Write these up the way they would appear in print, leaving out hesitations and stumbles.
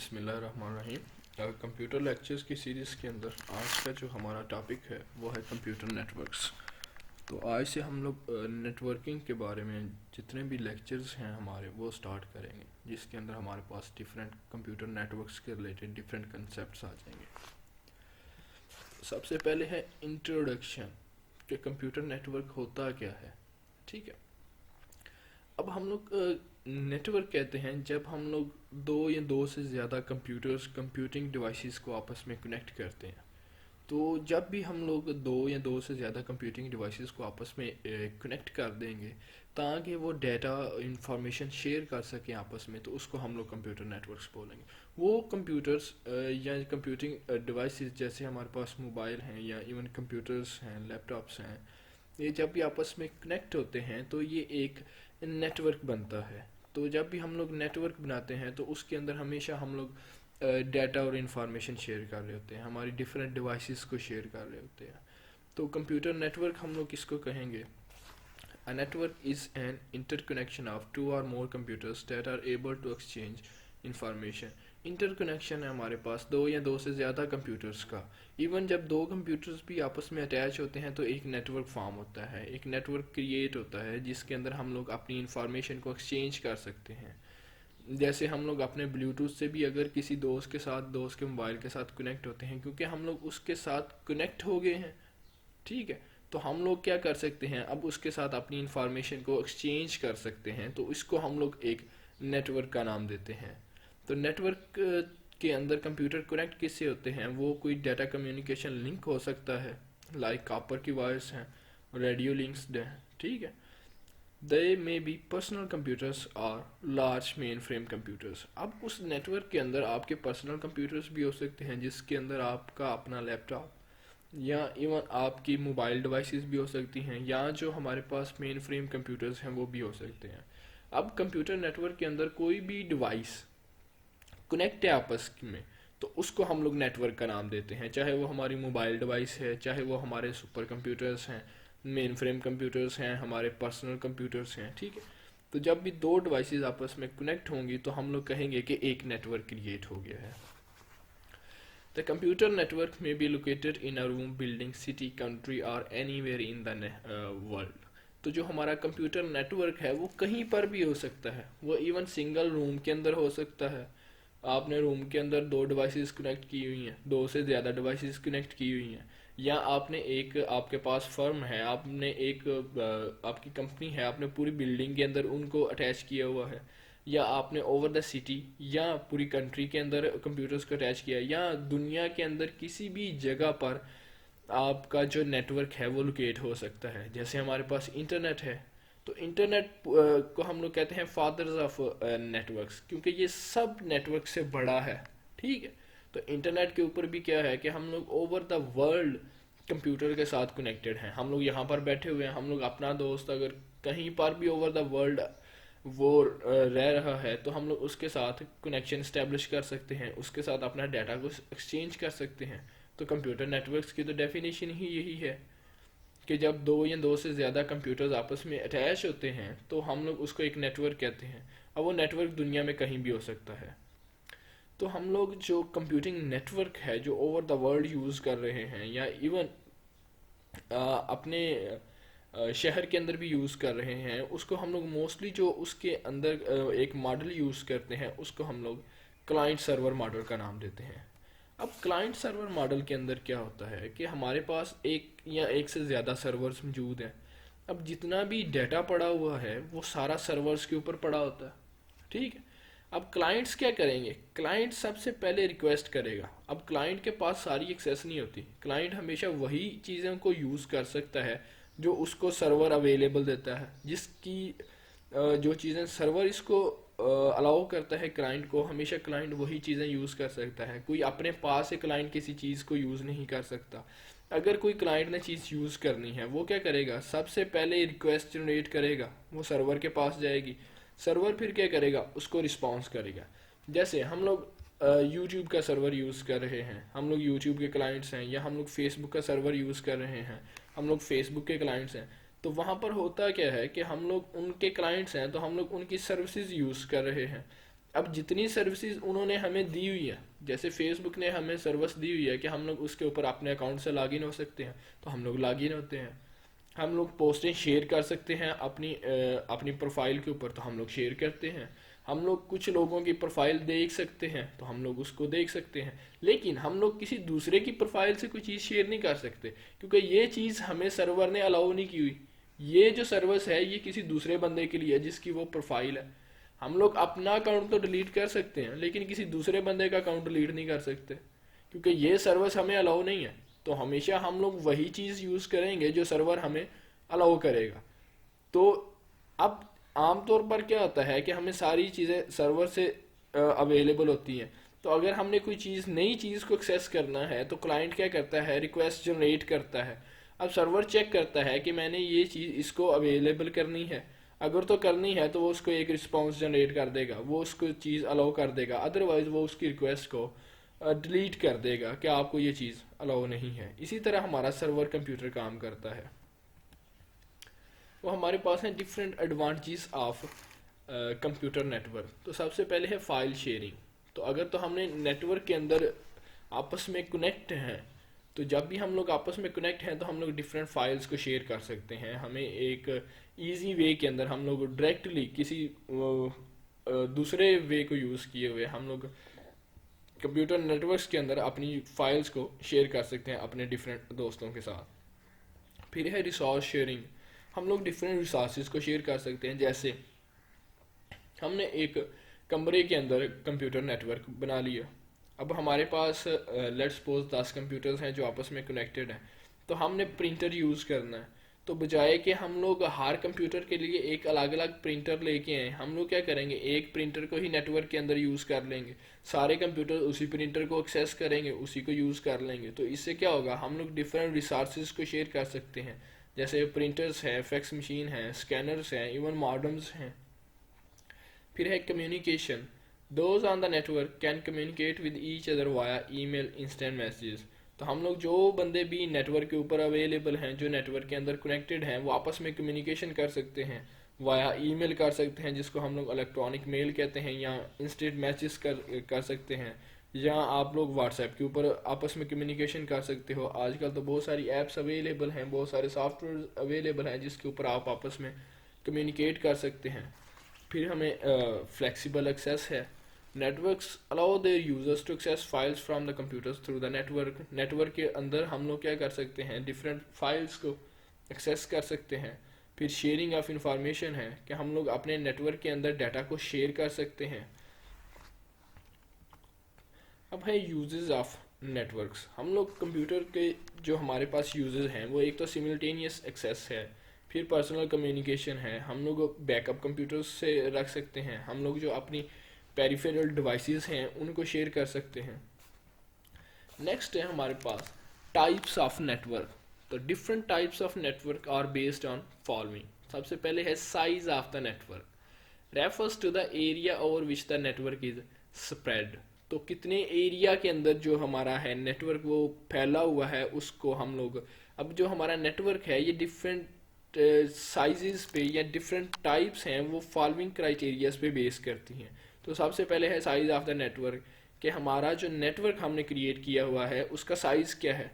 بسم اللہ الرحمن الرحیم۔ کمپیوٹر لیکچرز کی سیریز کے اندر آج کا جو ہمارا ٹاپک ہے وہ ہے کمپیوٹر نیٹ ورکس۔ تو آج سے ہم لوگ نیٹ ورکنگ کے بارے میں جتنے بھی لیکچرز ہیں ہمارے وہ سٹارٹ کریں گے، جس کے اندر ہمارے پاس ڈیفرنٹ کمپیوٹر نیٹ ورکس کے ریلیٹڈ ڈیفرنٹ کنسیپٹس آ جائیں گے۔ سب سے پہلے ہے انٹروڈکشن کہ کمپیوٹر نیٹ ورک ہوتا کیا ہے، ٹھیک ہے۔ اب ہم لوگ نیٹ ورک کہتے ہیں جب ہم لوگ دو یا دو سے زیادہ کمپیوٹنگ ڈیوائسز کو آپس میں کنیکٹ کرتے ہیں۔ تو جب بھی ہم لوگ دو یا دو سے زیادہ کمپیوٹنگ ڈیوائسز کو آپس میں کنیکٹ کر دیں گے تاکہ وہ ڈیٹا انفارمیشن شیئر کر سکیں آپس میں، تو اس کو ہم لوگ کمپیوٹر نیٹ ورکس بولیں گے۔ وہ کمپیوٹرز یا کمپیوٹنگ ڈیوائسز جیسے ہمارے پاس موبائل ہیں یا ایون کمپیوٹرز ہیں، لیپ ٹاپس ہیں، یہ جب بھی آپس میں کنیکٹ ہوتے ہیں تو یہ ایک نیٹ ورک بنتا ہے۔ تو جب بھی ہم لوگ نیٹ ورک بناتے ہیں تو اس کے اندر ہمیشہ ہم لوگ ڈیٹا اور انفارمیشن شیئر کر رہے ہوتے ہیں، ہماری ڈیفرنٹ ڈیوائسز کو شیئر کر رہے ہوتے ہیں۔ تو کمپیوٹر نیٹ ورک ہم لوگ کس کو کہیں گے؟ A network is an interconnection of two or more computers that are able to exchange information۔ انٹرکنیکشن ہے ہمارے پاس دو یا دو سے زیادہ کمپیوٹرز کا۔ ایون جب دو کمپیوٹرز بھی آپس میں اٹیچ ہوتے ہیں تو ایک نیٹ ورک فارم ہوتا ہے، ایک نیٹ ورک کریٹ ہوتا ہے جس کے اندر ہم لوگ اپنی انفارمیشن کو ایکسچینج کر سکتے ہیں۔ جیسے ہم لوگ اپنے بلوٹوتھ سے بھی اگر کسی دوست کے ساتھ، دوست کے موبائل کے ساتھ کنیکٹ ہوتے ہیں، کیونکہ ہم لوگ اس کے ساتھ کنیکٹ ہو گئے ہیں، ٹھیک ہے، تو ہم لوگ کیا کر سکتے ہیں، اب اس کے ساتھ اپنی انفارمیشن کو ایکسچینج کر سکتے ہیں، تو اس کو ہم لوگ ایک نیٹ ورک کا نام دیتے ہیں۔ تو نیٹ ورک کے اندر کمپیوٹر کنیکٹ کس سے ہوتے ہیں؟ وہ کوئی ڈیٹا کمیونیکیشن لنک ہو سکتا ہے، لائک کاپر کی وائرس ہیں، ریڈیو لنکس ہیں، ٹھیک ہے۔ They may be personal computers or large mainframe computers۔ اب اس نیٹ ورک کے اندر آپ کے پرسنل کمپیوٹرز بھی ہو سکتے ہیں جس کے اندر آپ کا اپنا لیپ ٹاپ یا ایون آپ کی موبائل ڈیوائسز بھی ہو سکتی ہیں، یا جو ہمارے پاس مین فریم کمپیوٹرز ہیں وہ بھی ہو سکتے ہیں۔ اب کمپیوٹر نیٹ ورک کے اندر کوئی بھی ڈیوائس کنیکٹ ہے آپس میں تو اس کو ہم لوگ نیٹ ورک کا نام دیتے ہیں، چاہے وہ ہماری موبائل ڈیوائس ہے، چاہے وہ ہمارے سپر کمپیوٹرز ہیں، مین فریم کمپیوٹرز ہیں، ہمارے پرسنل کمپیوٹرز ہیں، ٹھیک ہے۔ تو جب بھی دو ڈیوائسز آپس میں کنیکٹ ہوں گی تو ہم لوگ کہیں گے کہ ایک نیٹ ورک کریٹ ہو گیا ہے۔ The computer network may be located in a room, building, city, country or anywhere in the world۔ تو جو ہمارا کمپیوٹر نیٹ ورک ہے وہ کہیں پر بھی ہو سکتا ہے، وہ ایون سنگل روم کے اندر ہو سکتا ہے۔ آپ نے روم کے اندر دو ڈیوائسز کنیکٹ کی ہوئی ہیں، دو سے زیادہ ڈیوائسز کنیکٹ کی ہوئی ہیں، یا آپ نے ایک، آپ کے پاس فرم ہے، آپ نے ایک آپ کی کمپنی ہے، آپ نے پوری بلڈنگ کے اندر ان کو اٹیچ کیا ہوا ہے، یا آپ نے اوور دا سٹی یا پوری کنٹری کے اندر کمپیوٹرز کو اٹیچ کیا، یا دنیا کے اندر کسی بھی جگہ پر آپ کا جو نیٹ ورک ہے وہ لوکیٹ ہو سکتا ہے۔ جیسے ہمارے پاس انٹرنیٹ ہے، تو انٹرنیٹ کو ہم لوگ کہتے ہیں فادرز آف نیٹ ورکس، کیونکہ یہ سب نیٹ ورک سے بڑا ہے، ٹھیک ہے۔ تو انٹرنیٹ کے اوپر بھی کیا ہے کہ ہم لوگ اوور دا ورلڈ کمپیوٹر کے ساتھ کنیکٹڈ ہیں۔ ہم لوگ یہاں پر بیٹھے ہوئے ہیں، ہم لوگ اپنا دوست اگر کہیں پر بھی اوور دا ورلڈ وہ رہ رہا ہے تو ہم لوگ اس کے ساتھ کنیکشن اسٹیبلش کر سکتے ہیں، اس کے ساتھ اپنا ڈیٹا کو ایکسچینج کر سکتے ہیں۔ تو کمپیوٹر نیٹ ورکس کی تو ڈیفینیشن ہی یہی ہے کہ جب دو یا دو سے زیادہ کمپیوٹرز آپس میں اٹیچ ہوتے ہیں تو ہم لوگ اس کو ایک نیٹ ورک کہتے ہیں۔ اب وہ نیٹ ورک دنیا میں کہیں بھی ہو سکتا ہے۔ تو ہم لوگ جو کمپیوٹنگ نیٹ ورک ہے جو اوور دا ورلڈ یوز کر رہے ہیں، یا ایون اپنے شہر کے اندر بھی یوز کر رہے ہیں، اس کو ہم لوگ موسٹلی جو اس کے اندر ایک ماڈل یوز کرتے ہیں اس کو ہم لوگ کلائنٹ سرور ماڈل کا نام دیتے ہیں۔ اب کلائنٹ سرور ماڈل کے اندر کیا ہوتا ہے کہ ہمارے پاس ایک یا ایک سے زیادہ سرورز موجود ہیں۔ اب جتنا بھی ڈیٹا پڑا ہوا ہے وہ سارا سرورز کے اوپر پڑا ہوتا ہے، ٹھیک ہے۔ اب کلائنٹس کیا کریں گے؟ کلائنٹ سب سے پہلے ریکویسٹ کرے گا۔ اب کلائنٹ کے پاس ساری ایکسیس نہیں ہوتی، کلائنٹ ہمیشہ وہی چیزوں کو یوز کر سکتا ہے جو اس کو سرور اویلیبل دیتا ہے، جس کی جو چیزیں سرور اس کو الاؤ کرتا ہے کلائنٹ کو، ہمیشہ کلائنٹ وہی چیزیں یوز کر سکتا ہے۔ کوئی اپنے پاس سے کلائنٹ کسی چیز کو یوز نہیں کر سکتا۔ اگر کوئی کلائنٹ نے چیز یوز کرنی ہے وہ کیا کرے گا؟ سب سے پہلے ریکویسٹ جنریٹ کرے گا، وہ سرور کے پاس جائے گی، سرور پھر کیا کرے گا؟ اس کو رسپانس کرے گا۔ جیسے ہم لوگ یوٹیوب کا سرور یوز کر رہے ہیں، ہم لوگ یوٹیوب کے کلائنٹس ہیں، یا ہم لوگ فیس بک کا سرور یوز کر رہے ہیں، ہم لوگ فیس بک کے کلائنٹس ہیں۔ تو وہاں پر ہوتا کیا ہے کہ ہم لوگ ان کے کلائنٹس ہیں تو ہم لوگ ان کی سروسز یوز کر رہے ہیں۔ اب جتنی سروسز انہوں نے ہمیں دی ہوئی ہیں، جیسے فیس بک نے ہمیں سروس دی ہوئی ہے کہ ہم لوگ اس کے اوپر اپنے اکاؤنٹ سے لاگ ان ہو سکتے ہیں، تو ہم لوگ لاگ ان ہوتے ہیں. ہم لوگ پوسٹیں شیئر کر سکتے ہیں اپنی پروفائل کے اوپر، تو ہم لوگ شیئر کرتے ہیں. ہم لوگ کچھ لوگوں کی پروفائل دیکھ سکتے ہیں، تو ہم لوگ اس کو دیکھ سکتے ہیں. لیکن ہم لوگ کسی دوسرے کی پروفائل سے کوئی چیز شیئر نہیں کر سکتے، کیونکہ یہ چیز ہمیں سرور نے الاؤ نہیں کی ہوئی. یہ جو سروس ہے یہ کسی دوسرے بندے کے لیے ہے جس کی وہ پروفائل ہے. ہم لوگ اپنا اکاؤنٹ تو ڈیلیٹ کر سکتے ہیں لیکن کسی دوسرے بندے کا اکاؤنٹ ڈیلیٹ نہیں کر سکتے، کیونکہ یہ سروس ہمیں الاؤ نہیں ہے. تو ہمیشہ ہم لوگ وہی چیز یوز کریں گے جو سرور ہمیں الاؤ کرے گا. تو اب عام طور پر کیا ہوتا ہے کہ ہمیں ساری چیزیں سرور سے اویلیبل ہوتی ہیں. تو اگر ہم نے کوئی چیز نئی چیز کو ایکسیس کرنا ہے تو کلائنٹ کیا کرتا ہے، ریکویسٹ جنریٹ کرتا ہے. اب سرور چیک کرتا ہے کہ میں نے یہ چیز اس کو اویلیبل کرنی ہے، اگر تو کرنی ہے تو وہ اس کو ایک رسپانس جنریٹ کر دے گا، وہ اس کو چیز الاؤ کر دے گا. ادروائز وہ اس کی ریکویسٹ کو ڈیلیٹ کر دے گا کہ آپ کو یہ چیز الاؤ نہیں ہے. اسی طرح ہمارا سرور کمپیوٹر کام کرتا ہے. وہ ہمارے پاس ہیں different advantages of computer network. تو سب سے پہلے ہے فائل شیئرنگ. تو اگر تو ہم نے نیٹورک کے اندر آپس میں کنیکٹ ہیں، تو جب بھی ہم لوگ آپس میں کنیکٹ ہیں تو ہم لوگ ڈفرینٹ فائلز کو شیئر کر سکتے ہیں. ہمیں ایک ایزی وے کے اندر ہم لوگ ڈائریکٹلی کسی دوسرے وے کو یوز کیے ہوئے ہم لوگ کمپیوٹر نیٹورکس کے اندر اپنی فائلز کو شیئر کر سکتے ہیں اپنے ڈفرینٹ دوستوں کے ساتھ. پھر ہے ریسورس شیئرنگ. ہم لوگ ڈفرینٹ ریسورسز کو شیئر کر سکتے ہیں. جیسے ہم نے ایک کمرے کے اندر کمپیوٹر نیٹورک بنا لیا. اب ہمارے پاس لیٹ سپوز 10 کمپیوٹرز ہیں جو آپس میں کنیکٹڈ ہیں. تو ہم نے پرنٹر یوز کرنا ہے، تو بجائے کہ ہم لوگ ہر کمپیوٹر کے لیے ایک الگ الگ پرنٹر لے کے آئیں، ہم لوگ کیا کریں گے، ایک پرنٹر کو ہی نیٹ ورک کے اندر یوز کر لیں گے. سارے کمپیوٹر اسی پرنٹر کو ایکسیس کریں گے، اسی کو یوز کر لیں گے. تو اس سے کیا ہوگا، ہم لوگ ڈفرینٹ ریسورسز کو شیئر کر سکتے ہیں. جیسے پرنٹرز ہیں، فیکس مشین ہیں، اسکینرز ہیں، ایون ماڈمز ہیں. پھر ہے communication. Those on the network can communicate with each other via email, instant messages. تو ہم لوگ جو بندے بھی نیٹ ورک کے اوپر اویلیبل ہیں، جو نیٹ ورک کے اندر کنیکٹڈ ہیں، وہ آپس میں کمیونیکیشن کر سکتے ہیں وایا ای میل کر سکتے ہیں، جس کو ہم لوگ الیکٹرانک میل کہتے ہیں، یا انسٹنٹ میسیج کر سکتے ہیں، یا آپ لوگ واٹس ایپ کے اوپر آپس میں کمیونیکیشن کر سکتے ہو. آج کل تو بہت ساری ایپس اویلیبل ہیں، بہت سارے سافٹ ویئر اویلیبل ہیں جس کے اوپر آپ آپس میں کمیونیکیٹ کر سکتے ہیں. پھر ہمیں فلیکسیبل ایکسیس ہے. Networks allow their users to access files from the computers through the network. Network کے اندر ہم لوگ کیا کر سکتے ہیں، ڈفرینٹ فائلز کو ایکسیس کر سکتے ہیں. پھر شیئرنگ آف انفارمیشن ہے کہ ہم لوگ اپنے نیٹورک کے اندر ڈیٹا کو شیئر کر سکتے ہیں. اب ہے یوزز آف نیٹورکس. ہم لوگ کمپیوٹر کے جو ہمارے پاس یوزز ہیں وہ ایک تو سیملٹینیس ایکسیس ہے، پھر پرسنل کمیونیکیشن ہے. ہم لوگ بیک اپ کمپیوٹرز سے رکھ سکتے ہیں. ہم لوگ جو اپنی پیریفیرل ڈیوائسز ہیں ان کو شیئر کر سکتے ہیں. نیکسٹ ہے ہمارے پاس ٹائپس آف نیٹورک. تو different types of network are based on following. سب سے پہلے ہے size of the network. Refers to the area over which the network is spread. تو کتنے ایریا کے اندر جو ہمارا ہے نیٹورک وہ پھیلا ہوا ہے، اس کو ہم لوگ، اب جو ہمارا نیٹورک ہے یہ ڈفرینٹ سائزز پہ یا ڈفرینٹ ٹائپس ہیں، وہ فالوئنگ کرائٹیریاز پہ بیس کرتی ہیں. تو سب سے پہلے ہے سائز آف دا نیٹورک، کہ ہمارا جو نیٹورک ہم نے کریٹ کیا ہوا ہے اس کا سائز کیا ہے.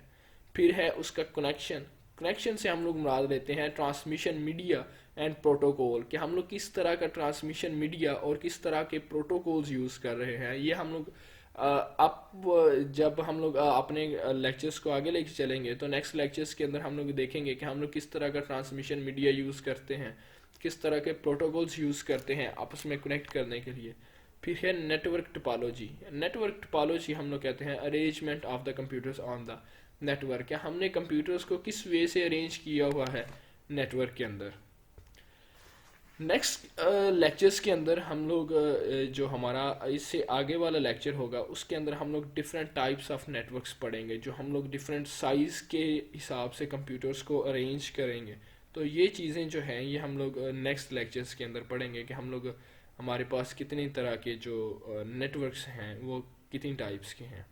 پھر ہے اس کا کنیکشن. کنیکشن سے ہم لوگ مراد لیتے ہیں ٹرانسمیشن میڈیا اینڈ پروٹوکول، کہ ہم لوگ کس طرح کا ٹرانسمیشن میڈیا اور کس طرح کے پروٹوکولز یوز کر رہے ہیں. یہ ہم لوگ اب جب ہم لوگ اپنے لیکچرز کو آگے لے کے چلیں گے تو نیکسٹ لیکچرز کے اندر ہم لوگ دیکھیں گے کہ ہم لوگ کس طرح کا ٹرانسمیشن میڈیا یوز کرتے ہیں، کس طرح کے پروٹوکولز یوز کرتے ہیں آپس میں کنیکٹ کرنے کے لیے. پھر ہے نیٹورک ٹپالوجی. نیٹورک ٹپالوجی ہم لوگ کہتے ہیں arrangement of the computers on the network, کہ ہم نے کمپیوٹرز کو کس وے سے ارینج کیا ہوا ہے نیٹورک کے اندر. نیکسٹ لیکچرز کے اندر ہم لوگ جو ہمارا اس سے آگے والا لیکچر ہوگا اس کے اندر ہم لوگ ڈفرینٹ ٹائپس آف نیٹورکس پڑھیں گے، جو ہم لوگ ڈفرینٹ سائز کے حساب سے کمپیوٹرز کو ارینج کریں گے. تو یہ چیزیں جو ہیں یہ ہم لوگ نیکسٹ لیکچرز کے اندر پڑھیں گے کہ ہم لوگ ہمارے پاس کتنی طرح کے جو نیٹورکس ہیں وہ کتنی ٹائپس کے ہیں.